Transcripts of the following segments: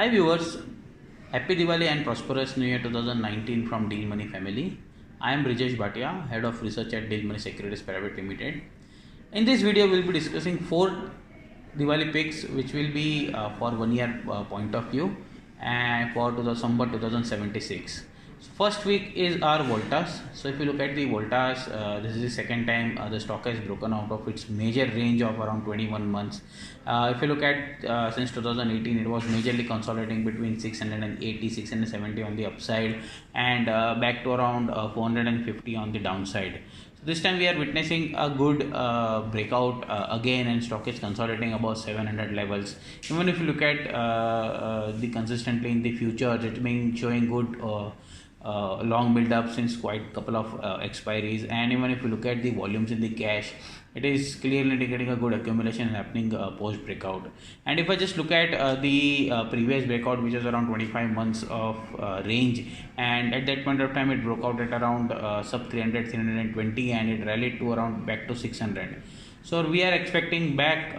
Hi viewers, Happy Diwali and prosperous New Year 2019 from Dealmoney family. I am Brijesh Bhatia, Head of Research at Dealmoney Securities Private Limited. In this video, we will be discussing 4 Diwali picks which will be for 1 year point of view and for December 2076. So first week is our Voltas. So if you look at the Voltas, this is the second time the stock has broken out of its major range of around 21 months. If you look at since 2018, it was majorly consolidating between 680, 670 on the upside and back to around 450 on the downside. So this time we are witnessing a good breakout again, and stock is consolidating above 700 levels. Even if you look at the consistently in the future, it's been showing good long build up since quite couple of expiries, and even if you look at the volumes in the cash, it is clearly indicating a good accumulation happening post breakout. And if I just look at the previous breakout, which is around 25 months of range, and at that point of time it broke out at around sub 300 320, and it rallied to around back to 600. So we are expecting back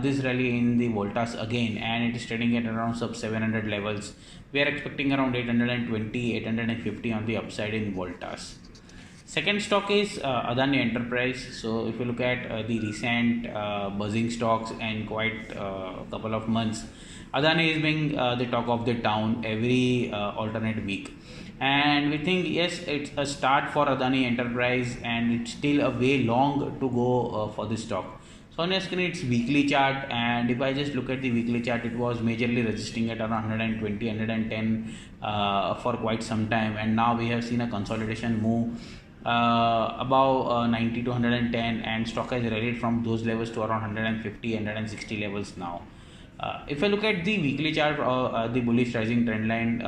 this rally in the Voltas again, and it is trading at around sub 700 levels. We are expecting around 820, 850 on the upside in Voltas. Second stock is Adani Enterprise. So if you look at the recent buzzing stocks and quite couple of months, Adani is being the talk of the town every alternate week. And we think yes, it's a start for Adani Enterprise, and it's still a way long to go for this stock. So on your screen it's weekly chart, and if I just look at the weekly chart, it was majorly resisting at around 120, 110 for quite some time, and now we have seen a consolidation move above 90 to 110, and stock has rallied from those levels to around 150, 160 levels now. If I look at the weekly chart, the bullish rising trend line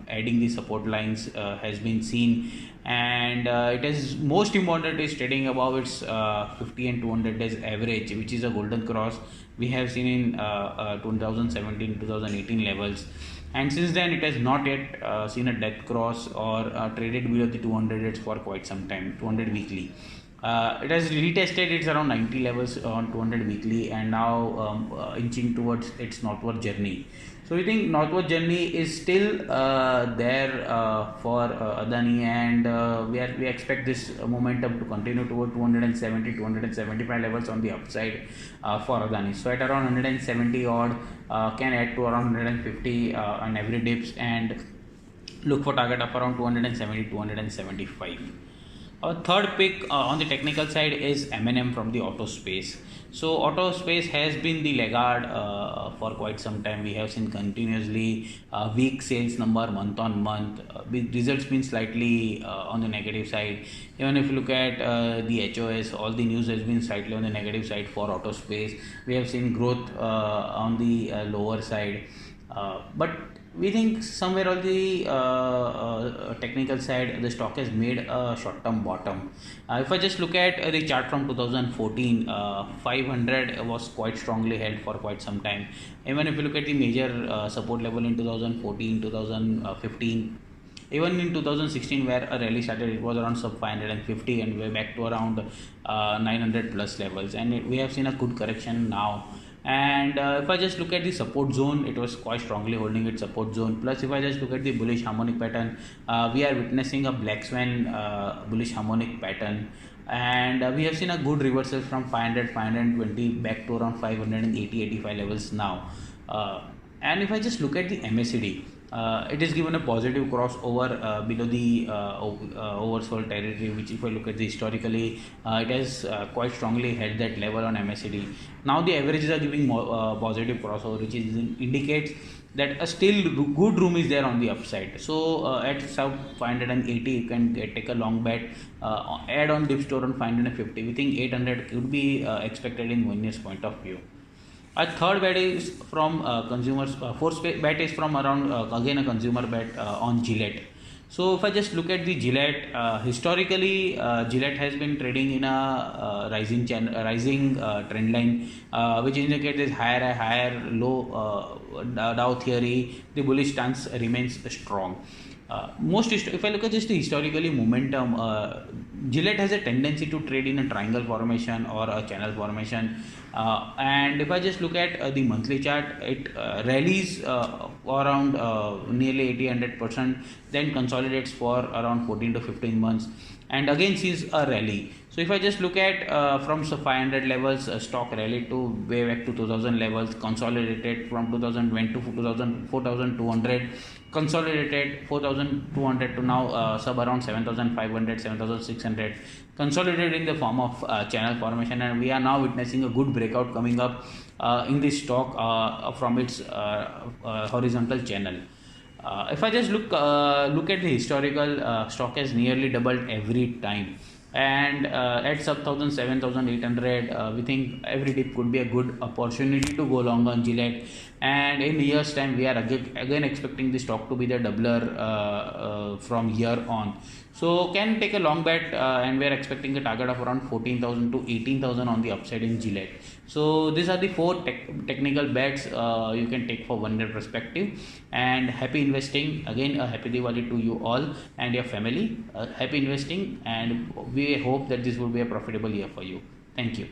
adding the support lines has been seen, and it is most important is trading above its 50 and 200 days average, which is a golden cross we have seen in 2017 2018 levels. And since then it has not yet seen a death cross or traded below the 200 rates for quite some time, 200 weekly. It has retested its around 90 levels on 200 weekly, and now inching towards its northward journey. So we think northward journey is still there for Adani, and we expect this momentum to continue toward 270 275 levels on the upside for Adani. So at around 170 odd can add to around 150 on every dips, and look for target of around 270 275. Our third pick on the technical side is M&M from the auto space. So auto space has been the laggard for quite some time. We have seen continuously weak sales number month on month. Results been slightly on the negative side. Even if you look at the HOS, all the news has been slightly on the negative side for auto space. We have seen growth on the lower side, but we think somewhere on the technical side, the stock has made a short-term bottom. If I just look at the chart from 2014, 500 was quite strongly held for quite some time. Even if you look at the major support level in 2014, 2015, even in 2016 where a rally started, it was around sub 550, and we're back to around 900 plus levels, and we have seen a good correction now. And if I just look at the support zone, it was quite strongly holding its support zone. Plus if I just look at the bullish harmonic pattern, we are witnessing a black swan bullish harmonic pattern, and we have seen a good reversal from 500 520 back to around 580 85 levels now. And if I just look at the MACD, it is given a positive crossover below the oversold territory, which if I look at the historically, it has quite strongly held that level on MACD. Now the averages are giving positive crossover, which indicates that a still good room is there on the upside. So at sub 580 you can take a long bet, add on dips to around 550. We think 800 could be expected in 1 year's point of view. A third bet is from consumers. Fourth bet is from around again a consumer bet on Gillette. So if I just look at the Gillette, historically Gillette has been trading in a rising trend line, which indicates this higher low Dow theory. The bullish stance remains strong. If I look at just the historically momentum, Gillette has a tendency to trade in a triangle formation or a channel formation, And if I just look at the monthly chart, it rallies around nearly 80-100%, then consolidates for around 14 to 15 months, and again sees a rally. So if I just look at from 500 levels, stock rallied to way back to 2000 levels, consolidated from 2000 went to 4200, consolidated 4200 to now sub around 7500, 7600, consolidated in the form of channel formation, and we are now witnessing a good breakout coming up in this stock from its horizontal channel. If I just look at the historical, stock has nearly doubled every time, and at sub 1000, 7800, we think every dip could be a good opportunity to go long on Gillette. And in years time, we are again expecting the stock to be the doubler from here on. So can take a long bet, and we are expecting a target of around 14,000 to 18,000 on the upside in Gillette. So these are the four technical bets you can take for 1 year perspective. And happy investing. Again, a happy Diwali to you all and your family. Happy investing, and we hope that this will be a profitable year for you. Thank you.